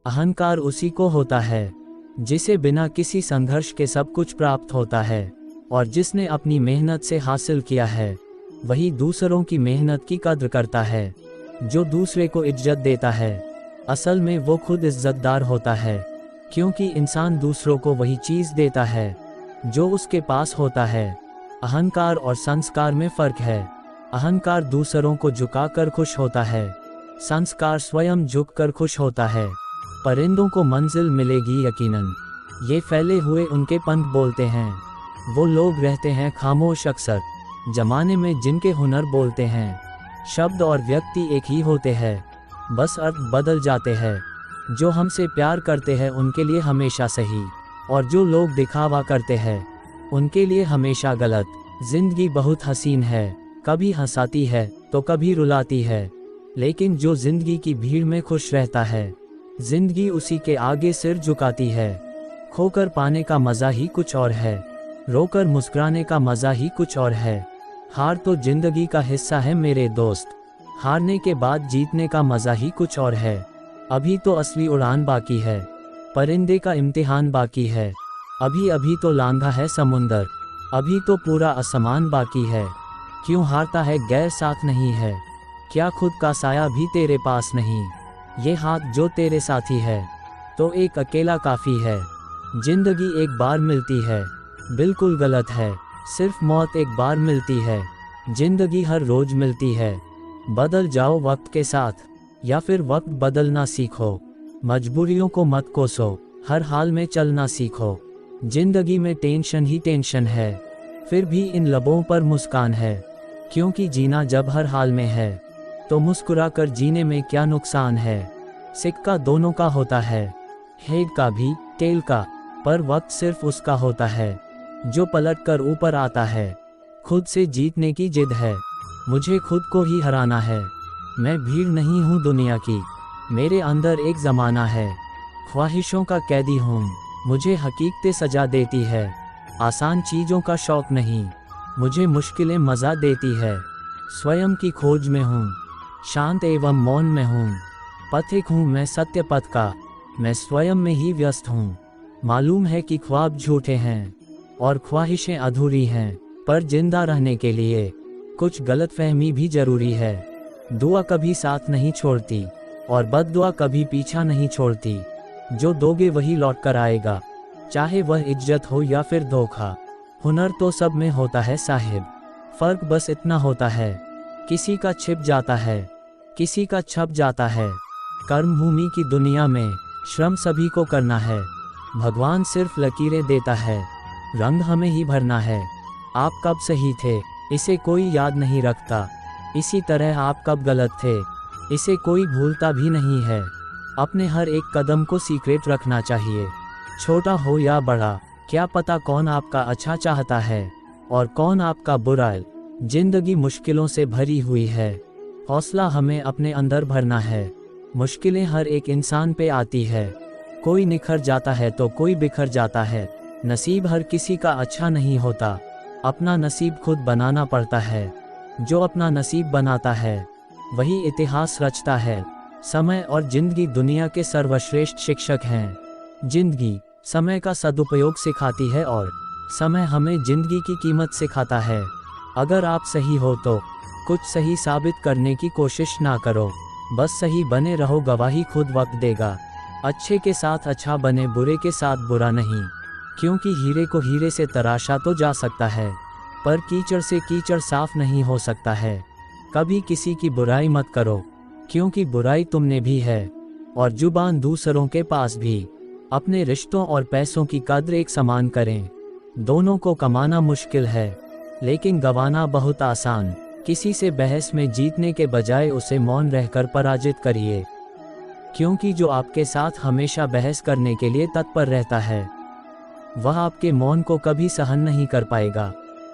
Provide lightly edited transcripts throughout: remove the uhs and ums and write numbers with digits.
अहंकार उसी को होता है जिसे बिना किसी संघर्ष के सब कुछ प्राप्त होता है, और जिसने अपनी मेहनत से हासिल किया है वही दूसरों की मेहनत की कद्र करता है। जो दूसरे को इज्जत देता है असल में वो खुद इज्जतदार होता है, क्योंकि इंसान दूसरों को वही चीज़ देता है जो उसके पास होता है। अहंकार और संस्कार में फ़र्क है। अहंकार दूसरों को झुकाकर खुश होता है, संस्कार स्वयं झुककर खुश होता है। परिंदों को मंजिल मिलेगी यकीनन, ये फैले हुए उनके पंख बोलते हैं। वो लोग रहते हैं खामोश अक्सर, जमाने में जिनके हुनर बोलते हैं। शब्द और व्यक्ति एक ही होते हैं, बस अर्थ बदल जाते हैं। जो हमसे प्यार करते हैं उनके लिए हमेशा सही, और जो लोग दिखावा करते हैं उनके लिए हमेशा गलत। जिंदगी बहुत हसीन है, कभी हंसाती है तो कभी रुलाती है, लेकिन जो जिंदगी की भीड़ में खुश रहता है जिंदगी उसी के आगे सिर झुकाती है। खोकर पाने का मज़ा ही कुछ और है, रोकर मुस्कुराने का मज़ा ही कुछ और है। हार तो जिंदगी का हिस्सा है मेरे दोस्त, हारने के बाद जीतने का मज़ा ही कुछ और है। अभी तो असली उड़ान बाकी है, परिंदे का इम्तिहान बाकी है। अभी अभी तो लांघा है समुंदर, अभी तो पूरा आसमान बाकी है। क्यों हारता है गैर साथ नहीं है, क्या खुद का साया भी तेरे पास नहीं। ये हाथ जो तेरे साथी है तो एक अकेला काफ़ी है। जिंदगी एक बार मिलती है, बिल्कुल गलत है, सिर्फ मौत एक बार मिलती है। जिंदगी हर रोज मिलती है, बदल जाओ वक्त के साथ या फिर वक्त बदलना सीखो। मजबूरियों को मत कोसो, हर हाल में चलना सीखो। जिंदगी में टेंशन ही टेंशन है, फिर भी इन लबों पर मुस्कान है, क्योंकि जीना जब हर हाल में है तो मुस्कुरा कर जीने में क्या नुकसान है। सिक्का दोनों का होता है, हेड का भी टेल का, पर वक्त सिर्फ उसका होता है जो पलट कर ऊपर आता है। खुद से जीतने की जिद है, मुझे खुद को ही हराना है। मैं भीड़ नहीं हूँ दुनिया की, मेरे अंदर एक ज़माना है। ख्वाहिशों का कैदी हूँ, मुझे हकीकतें सजा देती है। आसान चीज़ों का शौक़ नहीं, मुझे मुश्किलें मज़ा देती है। स्वयं की खोज में हूँ, शांत एवं मौन में हूँ। पथिक हूँ मैं सत्य पथ का, मैं स्वयं में ही व्यस्त हूँ। मालूम है कि ख्वाब झूठे हैं और ख्वाहिशें अधूरी हैं, पर जिंदा रहने के लिए कुछ गलतफहमी भी ज़रूरी है। दुआ कभी साथ नहीं छोड़ती और बद्दुआ कभी पीछा नहीं छोड़ती। जो दोगे वही लौट कर आएगा, चाहे वह इज्जत हो या फिर धोखा। हुनर तो सब में होता है साहिब, फ़र्क बस इतना होता है, किसी का छिप जाता है, किसी का छप जाता है। कर्मभूमि की दुनिया में श्रम सभी को करना है, भगवान सिर्फ लकीरें देता है, रंग हमें ही भरना है। आप कब सही थे इसे कोई याद नहीं रखता, इसी तरह आप कब गलत थे इसे कोई भूलता भी नहीं है। अपने हर एक कदम को सीक्रेट रखना चाहिए, छोटा हो या बड़ा, क्या पता कौन आपका अच्छा चाहता है और कौन आपका बुरा। जिंदगी मुश्किलों से भरी हुई है, हौसला हमें अपने अंदर भरना है। मुश्किलें हर एक इंसान पे आती है, कोई निखर जाता है तो कोई बिखर जाता है। नसीब हर किसी का अच्छा नहीं होता, अपना नसीब खुद बनाना पड़ता है। जो अपना नसीब बनाता है वही इतिहास रचता है। समय और जिंदगी दुनिया के सर्वश्रेष्ठ शिक्षक हैं। जिंदगी समय का सदुपयोग सिखाती है और समय हमें जिंदगी की कीमत सिखाता है। अगर आप सही हो तो कुछ सही साबित करने की कोशिश ना करो, बस सही बने रहो, गवाही खुद वक्त देगा। अच्छे के साथ अच्छा बने, बुरे के साथ बुरा नहीं, क्योंकि हीरे को हीरे से तराशा तो जा सकता है, पर कीचड़ से कीचड़ साफ नहीं हो सकता है। कभी किसी की बुराई मत करो, क्योंकि बुराई तुमने भी है और जुबान दूसरों के पास भी। अपने रिश्तों और पैसों की कद्र एक समान करें, दोनों को कमाना मुश्किल है लेकिन गंवाना बहुत आसान। किसी से बहस में जीतने के बजाय उसे मौन रहकर पराजित करिए, क्योंकि जो आपके साथ हमेशा बहस करने के लिए तत्पर रहता है वह आपके मौन को कभी सहन नहीं कर पाएगा।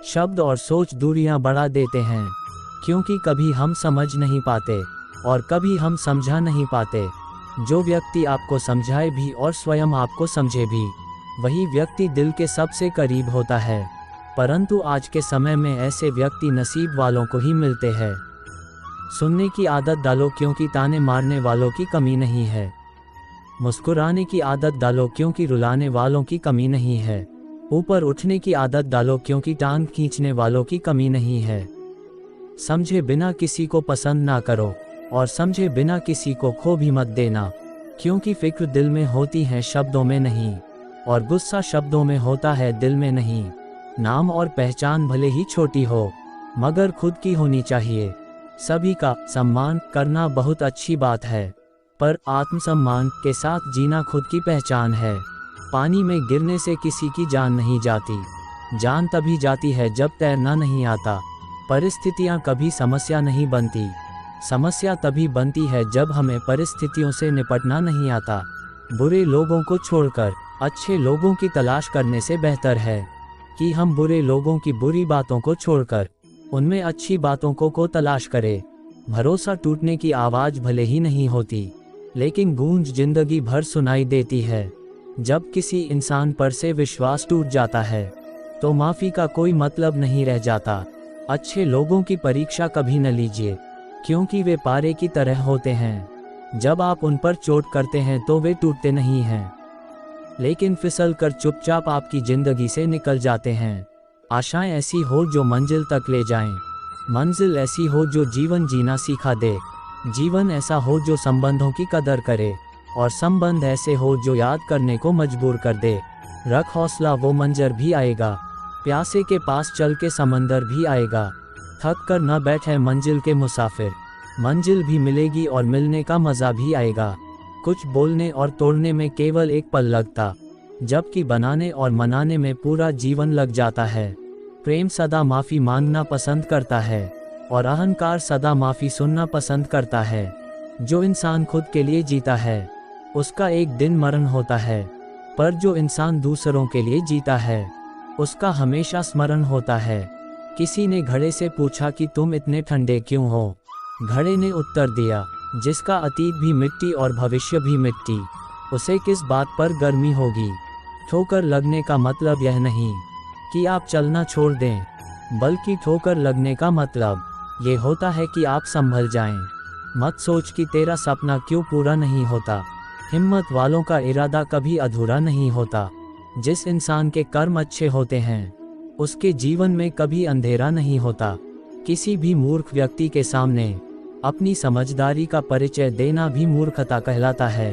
शब्द और सोच दूरियां बढ़ा देते हैं, क्योंकि कभी हम समझ नहीं पाते और कभी हम समझा नहीं पाते। जो व्यक्ति आपको समझाए भी और स्वयं आपको समझे भी, वही व्यक्ति दिल के सबसे करीब होता है। परंतु आज के समय में ऐसे व्यक्ति नसीब वालों को ही मिलते हैं। सुनने की आदत डालो, क्योंकि ताने मारने वालों की कमी नहीं है। मुस्कुराने की आदत डालो क्योंकि रुलाने वालों की कमी नहीं है। ऊपर उठने की आदत डालो क्योंकि टांग खींचने वालों की कमी नहीं है। समझे बिना किसी को पसंद ना करो और समझे बिना किसी को खो भी मत देना, क्योंकि फिक्र दिल में होती है शब्दों में नहीं, और गुस्सा शब्दों में होता है दिल में नहीं। नाम और पहचान भले ही छोटी हो मगर खुद की होनी चाहिए। सभी का सम्मान करना बहुत अच्छी बात है, पर आत्मसम्मान के साथ जीना खुद की पहचान है। पानी में गिरने से किसी की जान नहीं जाती, जान तभी जाती है जब तैरना नहीं आता। परिस्थितियाँ कभी समस्या नहीं बनती, समस्या तभी बनती है जब हमें परिस्थितियों से निपटना नहीं आता। बुरे लोगों को छोड़कर अच्छे लोगों की तलाश करने से बेहतर है कि हम बुरे लोगों की बुरी बातों को छोड़कर उनमें अच्छी बातों को तलाश करें। भरोसा टूटने की आवाज़ भले ही नहीं होती, लेकिन गूंज जिंदगी भर सुनाई देती है। जब किसी इंसान पर से विश्वास टूट जाता है तो माफ़ी का कोई मतलब नहीं रह जाता। अच्छे लोगों की परीक्षा कभी न लीजिए, क्योंकि वे पारे की तरह होते हैं। जब आप उन पर चोट करते हैं तो वे टूटते नहीं हैं, लेकिन फिसल कर चुपचाप आपकी ज़िंदगी से निकल जाते हैं। आशाएं ऐसी हो जो मंजिल तक ले जाएं, मंजिल ऐसी हो जो जीवन जीना सिखा दे, जीवन ऐसा हो जो संबंधों की कदर करे, और संबंध ऐसे हो जो याद करने को मजबूर कर दे। रख हौसला, वो मंजर भी आएगा, प्यासे के पास चल के समंदर भी आएगा। थक कर न बैठे मंजिल के मुसाफिर, मंजिल भी मिलेगी और मिलने का मज़ा भी आएगा। कुछ बोलने और तोड़ने में केवल एक पल लगता, जबकि बनाने और मनाने में पूरा जीवन लग जाता है। प्रेम सदा माफ़ी मांगना पसंद करता है और अहंकार सदा माफ़ी सुनना पसंद करता है। जो इंसान खुद के लिए जीता है उसका एक दिन मरण होता है, पर जो इंसान दूसरों के लिए जीता है उसका हमेशा स्मरण होता है। किसी ने घड़े से पूछा कि तुम इतने ठंडे क्यों हो? घड़े ने उत्तर दिया, जिसका अतीत भी मिट्टी और भविष्य भी मिट्टी, उसे किस बात पर गर्मी होगी। ठोकर लगने का मतलब यह नहीं कि आप चलना छोड़ दें, बल्कि ठोकर लगने का मतलब ये होता है कि आप संभल जाएं। मत सोच कि तेरा सपना क्यों पूरा नहीं होता। हिम्मत वालों का इरादा कभी अधूरा नहीं होता। जिस इंसान के कर्म अच्छे होते हैं उसके जीवन में कभी अंधेरा नहीं होता। किसी भी मूर्ख व्यक्ति के सामने अपनी समझदारी का परिचय देना भी मूर्खता कहलाता है।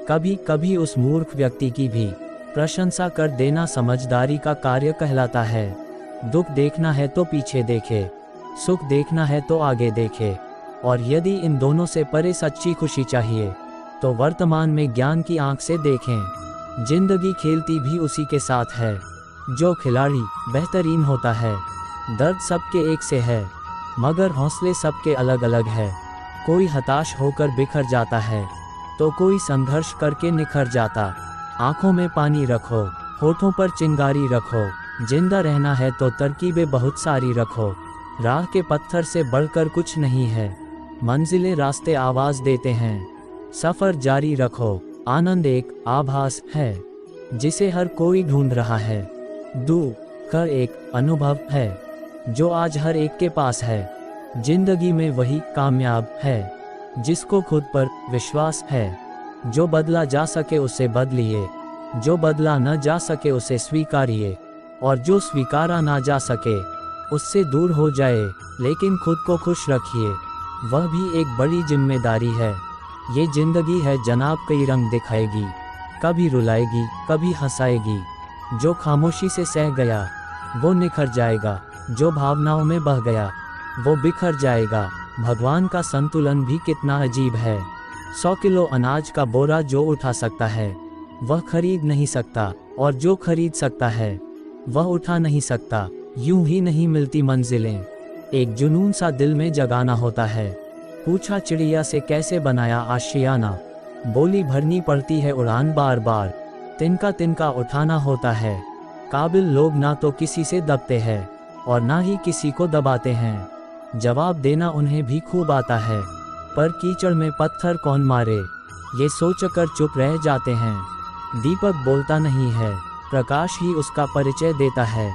कभी कभी उस मूर्ख व्यक्ति की भी प्रशंसा कर देना समझदारी का कार्य कहलाता है। दुख देखना है तो पीछे देखे, सुख देखना है तो आगे देखे, और यदि इन दोनों से परे सच्ची खुशी चाहिए तो वर्तमान में ज्ञान की आंख से देखें। जिंदगी खेलती भी उसी के साथ है जो खिलाड़ी बेहतरीन होता है। दर्द सबके एक से है मगर हौसले सबके अलग अलग है। कोई हताश होकर बिखर जाता है तो कोई संघर्ष करके निखर जाता। आंखों में पानी रखो, होठों पर चिंगारी रखो। जिंदा रहना है तो तरकीबें बहुत सारी रखो। राह के पत्थर से बढ़कर कुछ नहीं है, मंजिलें रास्ते आवाज देते हैं। सफर जारी रखो, आनंद एक आभास है जिसे हर कोई ढूंढ रहा है। दुख का एक अनुभव है जो आज हर एक के पास है। जिंदगी में वही कामयाब है जिसको खुद पर विश्वास है। जो बदला जा सके उसे बदलिए, जो बदला न जा सके उसे स्वीकारिए, और जो स्वीकारा ना जा सके उससे दूर हो जाए, लेकिन खुद को खुश रखिए। वह भी एक बड़ी जिम्मेदारी है। ये जिंदगी है जनाब, कई रंग दिखाएगी, कभी रुलाएगी कभी हंसाएगी। जो खामोशी से सह गया वो निखर जाएगा, जो भावनाओं में बह गया वो बिखर जाएगा। भगवान का संतुलन भी कितना अजीब है। 100 किलो अनाज का बोरा जो उठा सकता है वह खरीद नहीं सकता, और जो खरीद सकता है वह उठा नहीं सकता। यूं ही नहीं मिलती मंजिलें, एक जुनून सा दिल में जगाना होता है। पूछा चिड़िया से कैसे बनाया आशियाना, बोली भरनी पड़ती है उड़ान बार बार। तिनका तिनका उठाना होता है। काबिल लोग ना तो किसी से दबते हैं और ना ही किसी को दबाते हैं। जवाब देना उन्हें भी खूब आता है, पर कीचड़ में पत्थर कौन मारे ये सोचकर चुप रह जाते हैं। दीपक बोलता नहीं है, प्रकाश ही उसका परिचय देता है।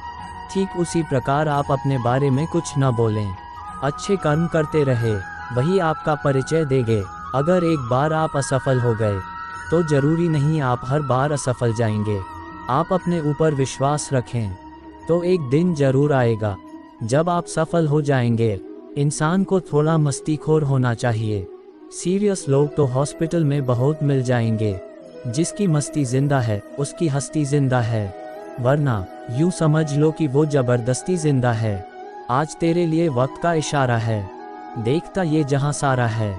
ठीक उसी प्रकार आप अपने बारे में कुछ न बोलें, अच्छे कर्म करते रहे, वही आपका परिचय देंगे। अगर एक बार आप असफल हो गए तो जरूरी नहीं आप हर बार असफल जाएंगे। आप अपने ऊपर विश्वास रखें, तो एक दिन जरूर आएगा जब आप सफल हो जाएंगे। इंसान को थोड़ा मस्तीखोर होना चाहिए। सीरियस लोग तो हॉस्पिटल में बहुत मिल जाएंगे। जिसकी मस्ती जिंदा है उसकी हस्ती जिंदा है, वरना यूं समझ लो कि वो जबरदस्ती जिंदा है। आज तेरे लिए वक्त का इशारा है, देखता ये जहां सारा है,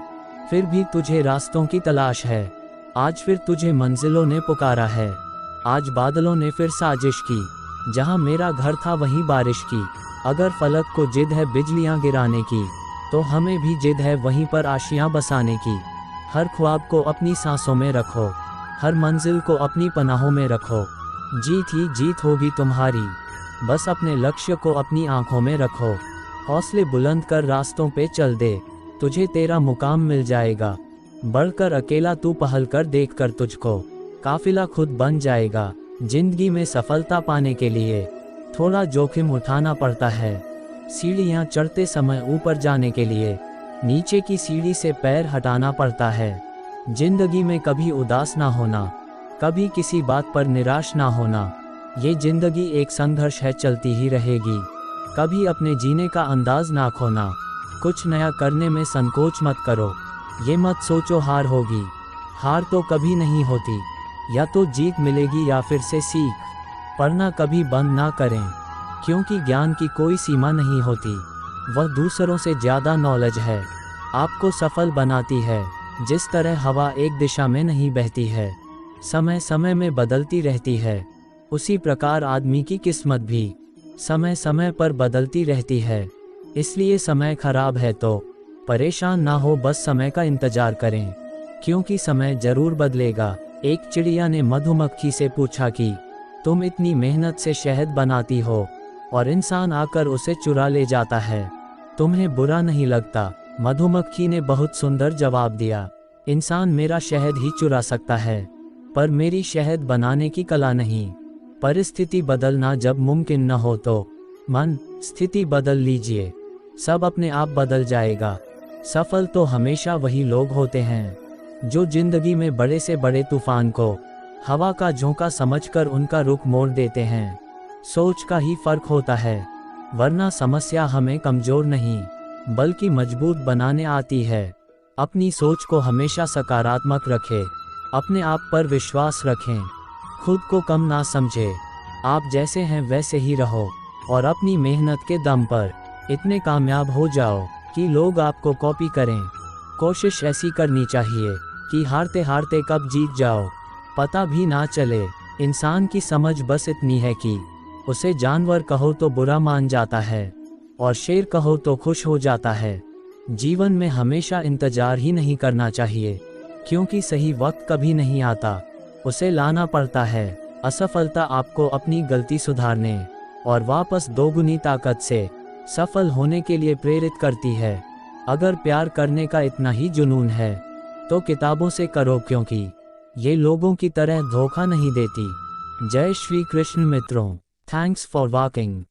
फिर भी तुझे रास्तों की तलाश है। आज फिर तुझे मंजिलों ने पुकारा है, आज बादलों ने फिर साजिश की, जहां मेरा घर था वहीं बारिश की। अगर फलक को जिद है बिजलियां गिराने की, तो हमें भी जिद है वहीं पर आशियां बसाने की। हर ख्वाब को अपनी सांसों में रखो, हर मंजिल को अपनी पनाहों में रखो। जीत ही जीत होगी तुम्हारी, बस अपने लक्ष्य को अपनी आंखों में रखो। हौसले बुलंद कर रास्तों पे चल दे, तुझे तेरा मुकाम मिल जाएगा। बढ़कर अकेला तू पहल कर, देख कर तुझको काफिला खुद बन जाएगा। जिंदगी में सफलता पाने के लिए थोड़ा जोखिम उठाना पड़ता है। सीढ़ियां चढ़ते समय ऊपर जाने के लिए नीचे की सीढ़ी से पैर हटाना पड़ता है। जिंदगी में कभी उदास ना होना, कभी किसी बात पर निराश ना होना। ये जिंदगी एक संघर्ष है, चलती ही रहेगी। कभी अपने जीने का अंदाज ना खोना, कुछ नया करने में संकोच मत करो। ये मत सोचो हार होगी, हार तो कभी नहीं होती। या तो जीत मिलेगी या फिर से सीख। पढ़ना कभी बंद ना करें, क्योंकि ज्ञान की कोई सीमा नहीं होती। वह दूसरों से ज़्यादा नॉलेज है, आपको सफल बनाती है। जिस तरह हवा एक दिशा में नहीं बहती है, समय समय में बदलती रहती है, उसी प्रकार आदमी की किस्मत भी समय समय पर बदलती रहती है। इसलिए समय खराब है तो परेशान ना हो, बस समय का इंतजार करें, क्योंकि समय जरूर बदलेगा। एक चिड़िया ने मधुमक्खी से पूछा कि तुम इतनी मेहनत से शहद बनाती हो और इंसान आकर उसे चुरा ले जाता है, तुम्हें बुरा नहीं लगता? मधुमक्खी ने बहुत सुंदर जवाब दिया, इंसान मेरा शहद ही चुरा सकता है, पर मेरी शहद बनाने की कला नहीं। परिस्थिति बदलना जब मुमकिन न हो तो मन स्थिति बदल लीजिए, सब अपने आप बदल जाएगा। सफल तो हमेशा वही लोग होते हैं जो जिंदगी में बड़े से बड़े तूफान को हवा का झोंका समझकर उनका रुख मोड़ देते हैं। सोच का ही फर्क होता है, वरना समस्या हमें कमजोर नहीं बल्कि मजबूत बनाने आती है। अपनी सोच को हमेशा सकारात्मक रखें, अपने आप पर विश्वास रखें, खुद को कम ना समझें। आप जैसे हैं वैसे ही रहो और अपनी मेहनत के दम पर इतने कामयाब हो जाओ कि लोग आपको कॉपी करें। कोशिश ऐसी करनी चाहिए कि हारते हारते कब जीत जाओ पता भी ना चले। इंसान की समझ बस इतनी है कि उसे जानवर कहो तो बुरा मान जाता है और शेर कहो तो खुश हो जाता है। जीवन में हमेशा इंतजार ही नहीं करना चाहिए, क्योंकि सही वक्त कभी नहीं आता, उसे लाना पड़ता है। असफलता आपको अपनी गलती सुधारने और वापस दोगुनी ताकत से सफल होने के लिए प्रेरित करती है। अगर प्यार करने का इतना ही जुनून है तो किताबों से करो, क्योंकि ये लोगों की तरह धोखा नहीं देती। जय श्री कृष्ण मित्रों, थैंक्स फॉर वॉचिंग।